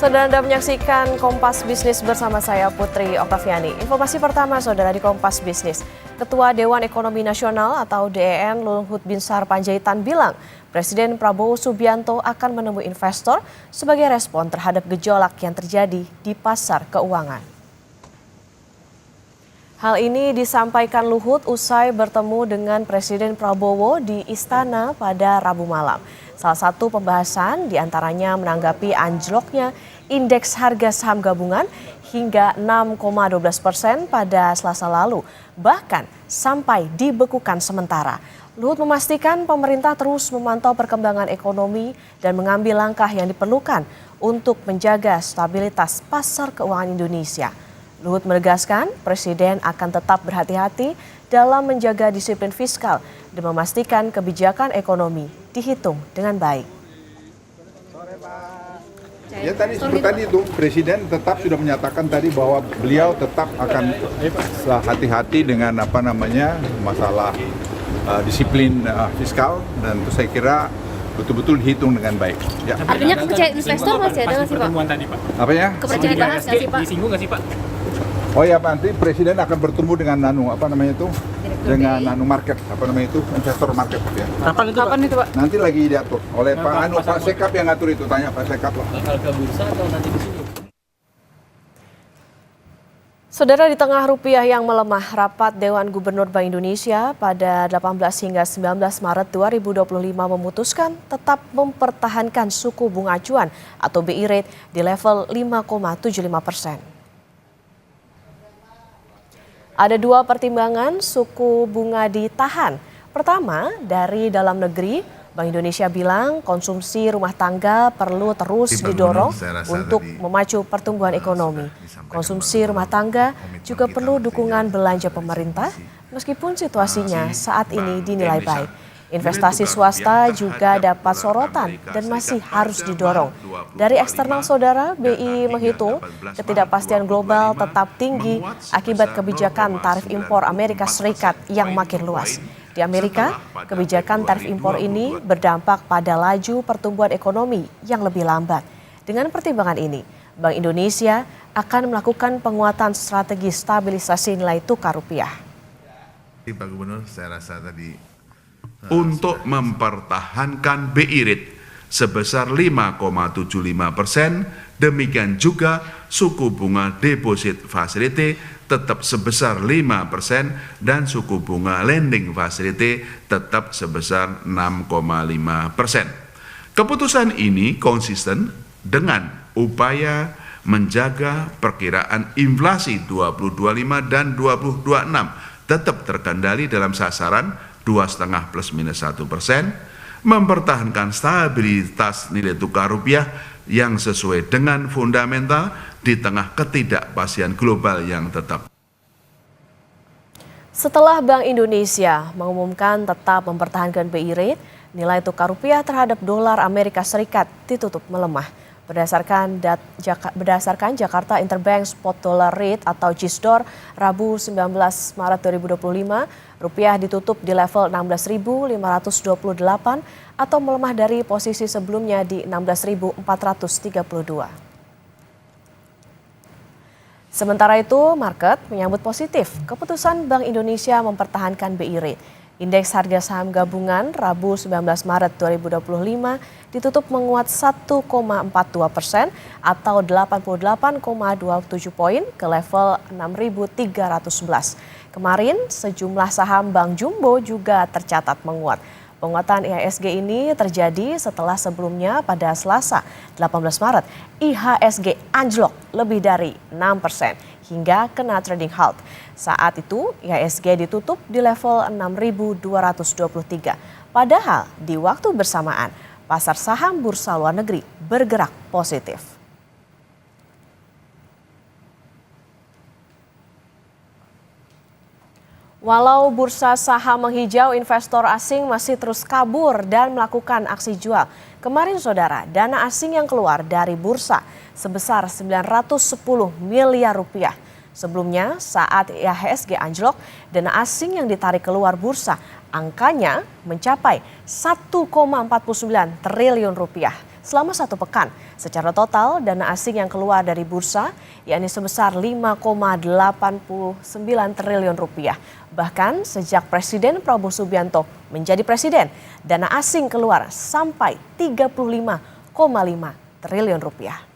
Saudara Anda menyaksikan Kompas Bisnis bersama saya Putri Oktaviani. Informasi pertama saudara di Kompas Bisnis. Ketua Dewan Ekonomi Nasional atau DEN Luhut Binsar Panjaitan bilang Presiden Prabowo Subianto akan menemui investor sebagai respon terhadap gejolak yang terjadi di pasar keuangan. Hal ini disampaikan Luhut usai bertemu dengan Presiden Prabowo di Istana pada Rabu malam. Salah satu pembahasan diantaranya menanggapi anjloknya indeks harga saham gabungan hingga 6,12% pada Selasa lalu, bahkan sampai dibekukan sementara. Luhut memastikan pemerintah terus memantau perkembangan ekonomi dan mengambil langkah yang diperlukan untuk menjaga stabilitas pasar keuangan Indonesia. Luhut menegaskan Presiden akan tetap berhati-hati dalam menjaga disiplin fiskal dan memastikan kebijakan ekonomi dihitung dengan baik. Ya seperti tadi itu Presiden tetap sudah menyatakan tadi bahwa beliau tetap akan hati-hati dengan masalah disiplin fiskal, dan itu saya kira betul-betul dihitung dengan baik. Ya. Artinya kepercayaan investor masih ada nggak sih Pak? Tadi, Pak? Apanya? Kepercayaan bahas nggak sih Pak? Disinggung nggak sih Pak? Oh ya, nanti Presiden akan bertemu dengan dengan market, investor market ya. Kapan itu Pak? Nanti lagi diatur oleh Pak Sekap yang ngatur itu, tanya Pak Sekap lah. Bakal ke bursa atau nanti di sini? Saudara, di tengah rupiah yang melemah, rapat Dewan Gubernur Bank Indonesia pada 18 hingga 19 Maret 2025 memutuskan tetap mempertahankan suku bunga acuan atau BI rate di level 5,75%. Ada dua pertimbangan suku bunga ditahan. Pertama, dari dalam negeri, Bank Indonesia bilang konsumsi rumah tangga perlu terus didorong untuk memacu pertumbuhan ekonomi. Konsumsi rumah tangga juga perlu dukungan belanja pemerintah, meskipun situasinya saat ini dinilai baik. Investasi swasta juga dapat sorotan dan masih harus didorong. Dari eksternal saudara, BI menghitung ketidakpastian global tetap tinggi akibat kebijakan tarif impor Amerika Serikat yang makin luas. Di Amerika, kebijakan tarif impor ini berdampak pada laju pertumbuhan ekonomi yang lebih lambat. Dengan pertimbangan ini, Bank Indonesia akan melakukan penguatan strategi stabilisasi nilai tukar rupiah. Pak Gubernur, saya rasa tadi untuk mempertahankan BI rate sebesar 5,75%, demikian juga suku bunga deposit facility tetap sebesar 5% dan suku bunga lending facility tetap sebesar 6,5%. Keputusan ini konsisten dengan upaya menjaga perkiraan inflasi 2025 dan 2026 tetap terkendali dalam sasaran 2,5 plus minus 1%, mempertahankan stabilitas nilai tukar rupiah yang sesuai dengan fundamental di tengah ketidakpastian global yang tetap. Setelah Bank Indonesia mengumumkan tetap mempertahankan BI rate, nilai tukar rupiah terhadap dolar Amerika Serikat ditutup melemah. Berdasarkan Jakarta Interbank Spot Dollar Rate atau JISDOR, Rabu 19 Maret 2025, rupiah ditutup di level 16.528 atau melemah dari posisi sebelumnya di 16.432. Sementara itu, market menyambut positif keputusan Bank Indonesia mempertahankan BI rate. Indeks harga saham gabungan Rabu 19 Maret 2025 ditutup menguat 1,42% atau 88,27 poin ke level 6.311. Kemarin sejumlah saham Bank Jumbo juga tercatat menguat. Penguatan IHSG ini terjadi setelah sebelumnya pada Selasa 18 Maret IHSG anjlok lebih dari 6% hingga kena trading halt. Saat itu IHSG ditutup di level 6.223. Padahal di waktu bersamaan pasar saham bursa luar negeri bergerak positif. Walau bursa saham menghijau, investor asing masih terus kabur dan melakukan aksi jual. Kemarin saudara, dana asing yang keluar dari bursa sebesar 910 miliar rupiah. Sebelumnya saat IHSG anjlok, dana asing yang ditarik keluar bursa angkanya mencapai 1,49 triliun rupiah. selama 1 pekan. Secara total, dana asing yang keluar dari bursa yakni sebesar 5,89 triliun rupiah. Bahkan sejak Presiden Prabowo Subianto menjadi presiden, dana asing keluar sampai 35,5 triliun rupiah.